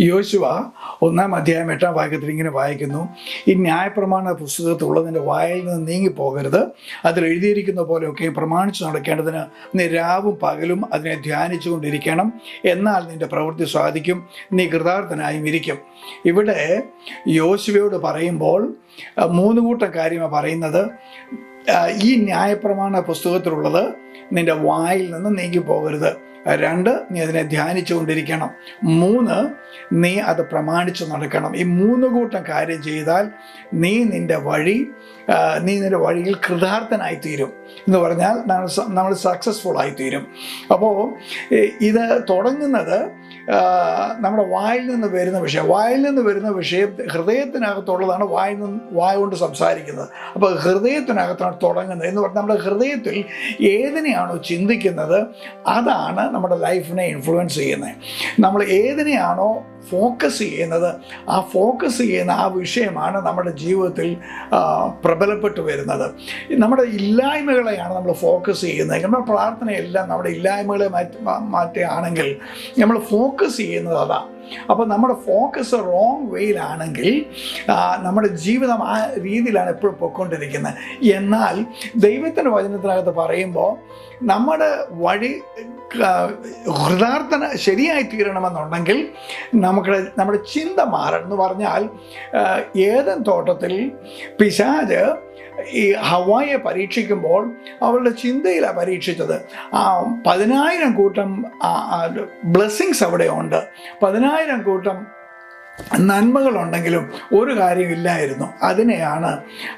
യോശുവ 1-ാം അധ്യായം 8-ാം വാക്യത്തിൽ ഇങ്ങനെ വായിക്കുന്നു, ഈ ന്യായപ്രമാണ പുസ്തകത്തിലുള്ളതിൻ്റെ വായിൽ നിന്ന് നീങ്ങിപ്പോകരുത്, അതിൽ എഴുതിയിരിക്കുന്ന പോലെയൊക്കെ പ്രമാണിച്ച് നടക്കേണ്ടതിന് നീ രാവും പകലും അതിനെ ധ്യാനിച്ചു കൊണ്ടിരിക്കണം, എന്നാൽ നിൻ്റെ പ്രവൃത്തി സാധിക്കും, നീ കൃതാർത്ഥനായും ഇരിക്കും. ഇവിടെ യോശുവയോട് പറയുമ്പോൾ 3 കൂട്ടം കാര്യമാണ് പറയുന്നത്. ഈ ന്യായപ്രമാണ പുസ്തകത്തിലുള്ളത് നിൻ്റെ വായിൽ നിന്ന് നീങ്ങിപ്പോകരുത്. 2, നീ അതിനെ ധ്യാനിച്ചു കൊണ്ടിരിക്കണം. 3, നീ അത് പ്രമാണിച്ച് നടക്കണം. ഈ 3 കൂട്ടം കാര്യം ചെയ്താൽ നീ നിൻ്റെ വഴിയിൽ കൃതാർത്ഥനായിത്തീരും എന്ന് പറഞ്ഞാൽ നമ്മൾ സക്സസ്ഫുൾ ആയിത്തീരും. അപ്പോൾ ഇത് തുടങ്ങുന്നത് നമ്മുടെ വായിൽ നിന്ന് വരുന്ന വിഷയം ഹൃദയത്തിനകത്തുള്ളതാണ്. വായ കൊണ്ട് സംസാരിക്കുന്നത്. അപ്പോൾ ഹൃദയത്തിനകത്താണ് തുടങ്ങുന്നത് എന്ന് പറഞ്ഞാൽ നമ്മുടെ ഹൃദയത്തിൽ ഏതിനെയാണോ ചിന്തിക്കുന്നത് അതാണ് നമ്മുടെ ലൈഫിനെ ഇൻഫ്ലുവൻസ് ചെയ്യുന്നത്. നമ്മൾ ഏതിനെയാണോ ഫോക്കസ് ചെയ്യുന്നത് ആ വിഷയമാണ് നമ്മുടെ ജീവിതത്തിൽ പ്രബലപ്പെട്ടു വരുന്നത്. നമ്മുടെ ഇല്ലായ്മകളെയാണ് നമ്മൾ ഫോക്കസ് ചെയ്യുന്നത്. നമ്മുടെ പ്രാർത്ഥനയെല്ലാം നമ്മുടെ ഇല്ലായ്മകളെ മാറ്റുകയാണെങ്കിൽ നമ്മൾ ഫോക്കസ് ചെയ്യുന്നത് അതാണ്. അപ്പോൾ നമ്മുടെ ഫോക്കസ് റോങ് വേയിലാണെങ്കിൽ നമ്മുടെ ജീവിതം ആ രീതിയിലാണ് എപ്പോഴും പൊയ്ക്കൊണ്ടിരിക്കുന്നത്. എന്നാൽ ദൈവത്തിൻ്റെ വചനത്തിനകത്ത് പറയുമ്പോൾ നമ്മുടെ വഴി കൃതാർത്ഥന ശരിയായി തീരണമെന്നുണ്ടെങ്കിൽ നമ്മുടെ ചിന്ത മാറണം. എന്ന് പറഞ്ഞാൽ ഏദൻ തോട്ടത്തിൽ പിശാച് ഈ ഹവ്വായെ പരീക്ഷിക്കുമ്പോൾ അവളുടെ ചിന്തയിലാണ് പരീക്ഷിച്ചത്. 10,000 കൂട്ടം ബ്ലെസ്സിങ്സ് അവിടെയുണ്ട്, 10,000 കൂട്ടം നന്മകളുണ്ടെങ്കിലും ഒരു കാര്യമില്ലായിരുന്നു. അതിനെയാണ്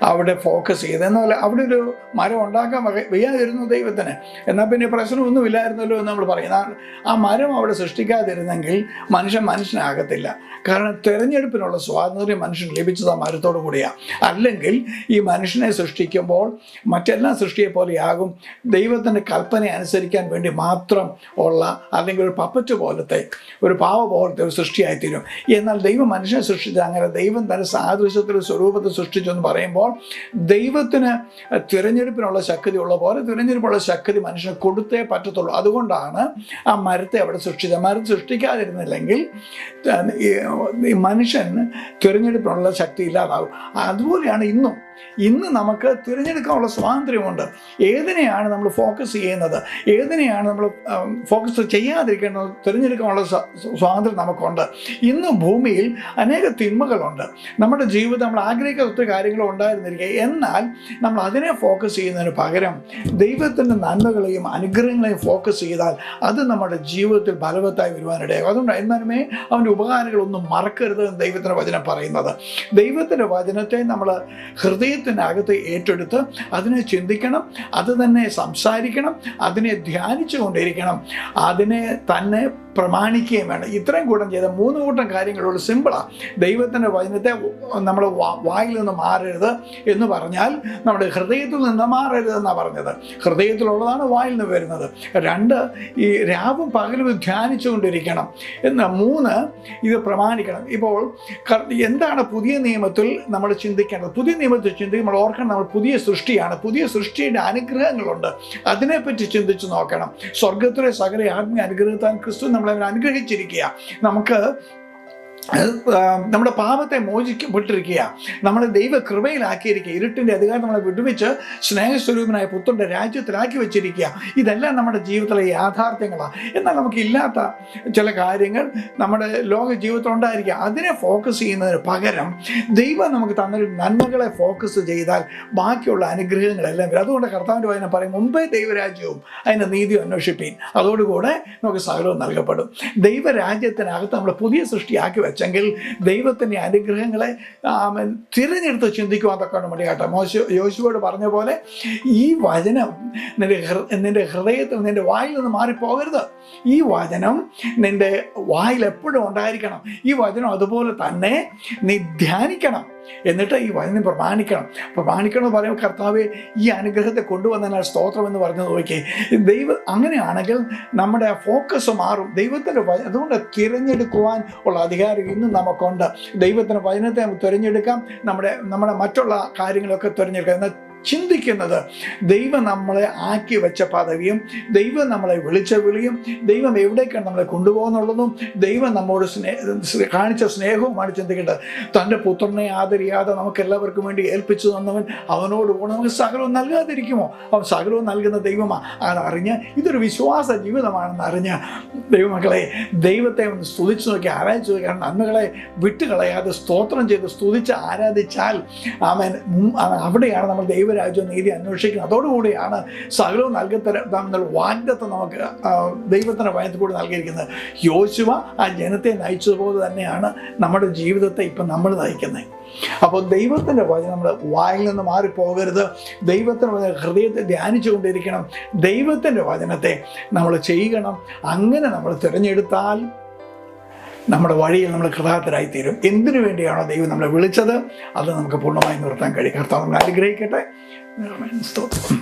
അവിടെ ഫോക്കസ് ചെയ്തത്. എന്നാൽ അവിടെ ഒരു മരം ഉണ്ടാക്കാൻ വയ്യാതിരുന്നു ദൈവത്തിന്. എന്നാൽ പിന്നെ പ്രശ്നമൊന്നുമില്ലായിരുന്നല്ലോ എന്ന് നമ്മൾ പറയുന്നത്. ആ മരം അവിടെ സൃഷ്ടിക്കാതിരുന്നെങ്കിൽ മനുഷ്യനാകത്തില്ല. കാരണം തിരഞ്ഞെടുപ്പിനുള്ള സ്വാതന്ത്ര്യം മനുഷ്യന് ലഭിച്ചത് ആ മരത്തോടു കൂടിയാണ്. അല്ലെങ്കിൽ ഈ മനുഷ്യനെ സൃഷ്ടിക്കുമ്പോൾ മറ്റെല്ലാം സൃഷ്ടിയെ പോലെയാകും. ദൈവത്തിൻ്റെ കൽപ്പന അനുസരിക്കാൻ വേണ്ടി മാത്രം ഉള്ള അല്ലെങ്കിൽ ഒരു പപ്പറ്റ് പോലത്തെ ഒരു പാവ പോലത്തെ ഒരു സൃഷ്ടിയായിത്തീരും. എന്നാൽ ദൈവം മനുഷ്യനെ സൃഷ്ടിച്ച അങ്ങനെ ദൈവം തൻ്റെ സാദൃശ്യത്തിൽ സ്വരൂപത്തിൽ സൃഷ്ടിച്ചു എന്ന് പറയുമ്പോൾ ദൈവത്തിന് തിരഞ്ഞെടുപ്പിനുള്ള ശക്തി ഉള്ള പോലെ തിരഞ്ഞെടുപ്പുള്ള ശക്തി മനുഷ്യന് കൊടുത്തേ പറ്റത്തുള്ളൂ. അതുകൊണ്ടാണ് ആ മരത്തെ അവിടെ സൃഷ്ടിച്ചത്. മരം സൃഷ്ടിക്കാതിരുന്നില്ലെങ്കിൽ ഈ മനുഷ്യൻ തിരഞ്ഞെടുപ്പിനുള്ള ശക്തി ഇല്ലാതാകും. അതുപോലെയാണ് ഇന്ന് നമുക്ക് തിരഞ്ഞെടുക്കാനുള്ള സ്വാതന്ത്ര്യമുണ്ട്. ഏതിനെയാണ് നമ്മൾ ഫോക്കസ് ചെയ്യുന്നത്, ഏതിനെയാണ് നമ്മൾ ഫോക്കസ് ചെയ്യാതിരിക്കേണ്ടത്, തിരഞ്ഞെടുക്കാനുള്ള സ്വാതന്ത്ര്യം നമുക്കുണ്ട്. ഇന്ന് ഭൂമിയിൽ അനേക തിന്മകളുണ്ട്. നമ്മുടെ ജീവിതം നമ്മൾ ആഗ്രഹിക്കാത്ത ഒത്തിരി കാര്യങ്ങളും ഉണ്ടായിരുന്നിരിക്കുക. എന്നാൽ നമ്മൾ അതിനെ ഫോക്കസ് ചെയ്യുന്നതിന് പകരം ദൈവത്തിൻ്റെ നന്മകളെയും അനുഗ്രഹങ്ങളെയും ഫോക്കസ് ചെയ്താൽ അത് നമ്മുടെ ജീവിതത്തിൽ ഫലവത്തായി വരുവാനിടയാകും. അതുകൊണ്ട് എന്നാൽ അവൻ്റെ ഉപകാരങ്ങളൊന്നും മറക്കരുത് എന്ന് ദൈവത്തിൻ്റെ വചനം പറയുന്നത്. ദൈവത്തിൻ്റെ വചനത്തെ നമ്മൾ ഹൃദയത്തിനകത്ത് ഏറ്റെടുത്ത് അതിനെ ചിന്തിക്കണം, അത് തന്നെ സംസാരിക്കണം, അതിനെ ധ്യാനിച്ചു കൊണ്ടിരിക്കണം, അതിനെ തന്നെ പ്രമാണിക്കുകയും വേണം. ഇത്രയും കൂട്ടം ചെയ്ത 3 കൂട്ടം കാര്യങ്ങളുള്ള സിമ്പിളാണ്. ദൈവത്തിൻ്റെ വചനത്തെ നമ്മൾ വായിൽ നിന്ന് മാറരുത് എന്ന് പറഞ്ഞാൽ നമ്മുടെ ഹൃദയത്തിൽ നിന്ന് മാറരുതെന്നാണ് പറഞ്ഞത്. ഹൃദയത്തിലുള്ളതാണ് വായിൽ നിന്ന് വരുന്നത്. 2, ഈ രാവും പകലും ധ്യാനിച്ചു കൊണ്ടിരിക്കണം. 3, ഇത് പ്രമാണിക്കണം. ഇപ്പോൾ എന്താണ് പുതിയ നിയമത്തിൽ നമ്മൾ ചിന്തിക്കേണ്ടത്? പുതിയ നിയമത്തിൽ നമ്മൾ ഓർക്കണം, നമ്മൾ പുതിയ സൃഷ്ടിയാണ്. പുതിയ സൃഷ്ടിയുടെ അനുഗ്രഹങ്ങളുണ്ട്. അതിനെപ്പറ്റി ചിന്തിച്ച് നോക്കണം. സ്വർഗത്തിലെ സകല ആത്മീയ അനുഗ്രഹത്താൽ ക്രിസ്തു നമ്മളെ അനുഗ്രഹിച്ചിരിക്കുക. നമുക്ക് നമ്മുടെ പാപത്തെ മോചിക്കപ്പെട്ടിരിക്കുക, നമ്മളെ ദൈവ കൃപയിലാക്കിയിരിക്കുക, ഇരുട്ടിൻ്റെ അധികാരം നമ്മളെ വിടുവിച്ച് സ്നേഹസ്വരൂപനായ പുത്രൻ്റെ രാജ്യത്തിലാക്കി വെച്ചിരിക്കുക. ഇതെല്ലാം നമ്മുടെ ജീവിതത്തിലെ യാഥാർത്ഥ്യങ്ങളാണ്. എന്നാൽ നമുക്കില്ലാത്ത ചില കാര്യങ്ങൾ നമ്മുടെ ലോക ജീവിതത്തിൽ ഉണ്ടായിരിക്കുക. അതിനെ ഫോക്കസ് ചെയ്യുന്നതിന് പകരം ദൈവം നമുക്ക് തന്ന നന്മകളെ ഫോക്കസ് ചെയ്താൽ ബാക്കിയുള്ള അനുഗ്രഹങ്ങളെല്ലാം വരും. അതുകൊണ്ട് കർത്താവിൻ്റെ വചനം പറയും, മുമ്പേ ദൈവരാജ്യവും അതിൻ്റെ നീതിയും അന്വേഷിപ്പീൻ, അതോടുകൂടെ നമുക്ക് സകലവും നൽകപ്പെടും. ദൈവരാജ്യത്തിനകത്ത് നമ്മൾ പുതിയ സൃഷ്ടിയാക്കി വെച്ചെങ്കിൽ ദൈവത്തിൻ്റെ അനുഗ്രഹങ്ങളെ തിരഞ്ഞെടുത്ത് ചിന്തിക്കുവാൻ തക്കവണ്ണം മടിയാട്ടെ. യോശുവയോട് പറഞ്ഞ പോലെ ഈ വചനം നിന്റെ ഹൃദയത്തിൽ, നിന്റെ വായിൽ നിന്ന് മാറിപ്പോകരുത്. ഈ വചനം നിന്റെ വായിൽ എപ്പോഴും ഉണ്ടായിരിക്കണം. ഈ വചനം അതുപോലെ തന്നെ നീ ധ്യാനിക്കണം. എന്നിട്ട് ഈ വചനം പ്രമാണിക്കണം എന്ന് പറയുമ്പോൾ കർത്താവെ ഈ അനുഗ്രഹത്തെ കൊണ്ടുവന്നാൽ സ്തോത്രം എന്ന് പറഞ്ഞു നോക്കിയേ. അങ്ങനെയാണെങ്കിൽ നമ്മുടെ ഫോക്കസ് മാറും. ദൈവത്തിൻ്റെ അതുകൊണ്ട് തിരഞ്ഞെടുക്കുവാൻ ഉള്ള അധികാരം ഇന്നും നമുക്കുണ്ട്. ദൈവത്തിൻ്റെ വചനത്തെ നമുക്ക് തിരഞ്ഞെടുക്കാം, നമ്മുടെ മറ്റുള്ള കാര്യങ്ങളൊക്കെ തിരഞ്ഞെടുക്കാം. എന്നാൽ ചിന്തിക്കുന്നത് ദൈവം നമ്മളെ ആക്കി വെച്ച പദവിയും ദൈവം നമ്മളെ വിളിച്ച വിളിയും ദൈവം എവിടേക്കാണ് നമ്മളെ കൊണ്ടുപോകുന്നുള്ളതും ദൈവം നമ്മോട് കാണിച്ച സ്നേഹവുമാണ് ചിന്തിക്കേണ്ടത്. തൻ്റെ പുത്രനെ ആദരിയാതെ നമുക്ക് എല്ലാവർക്കും വേണ്ടി ഏൽപ്പിച്ചു തന്നവൻ അവനോട് പോകണം, നമുക്ക് സകലവും നൽകാതിരിക്കുമോ? അവൻ സകലവും നൽകുന്ന ദൈവമാണ്. അതറിഞ്ഞ് ഇതൊരു വിശ്വാസ ജീവിതമാണെന്ന് അറിഞ്ഞ് ദൈവമക്കളെ, ദൈവത്തെ ഒന്ന് സ്തുതിച്ചു നോക്കി, ആരാധിച്ചു നോക്കി, നന്മകളെ വിട്ടുകളയാതെ സ്തോത്രം ചെയ്ത് സ്തുതിച്ച് ആരാധിച്ചാൽ ആമേൻ, അവിടെയാണ് നമ്മൾ ദൈവരാജ്യവും നീതി അന്വേഷിക്കുന്നത്. അതോടുകൂടിയാണ് സകലവും നൽകത്തരം വാഗ്ദത്തം നമുക്ക് ദൈവത്തിൻ്റെ വചനത്തിൽ കൂടി നൽകിയിരിക്കുന്നത്. യോശുവ ആ ജനത്തെ നയിച്ചതുപോലെ തന്നെയാണ് നമ്മുടെ ജീവിതത്തെ ഇപ്പം നമ്മൾ നയിക്കുന്നത്. അപ്പോൾ ദൈവത്തിൻ്റെ വചനം നമ്മുടെ വായിൽ നിന്ന് മാറിപ്പോകരുത്. ദൈവത്തിൻ്റെ വചനം ഹൃദയത്തെ ധ്യാനിച്ചു കൊണ്ടിരിക്കണം. ദൈവത്തിൻ്റെ വചനത്തെ നമ്മൾ ചെയ്യണം. അങ്ങനെ നമ്മൾ തിരഞ്ഞെടുത്താൽ നമ്മുടെ വഴിയിൽ നമ്മൾ കൃതാർത്ഥരായിത്തീരും. എന്തിനു വേണ്ടിയാണോ ദൈവം നമ്മളെ വിളിച്ചത് അത് നമുക്ക് പൂർണ്ണമായി നിർത്താൻ കഴിയും. കർത്താവ് നമ്മളെ അനുഗ്രഹിക്കട്ടെ. സ്തോത്രം.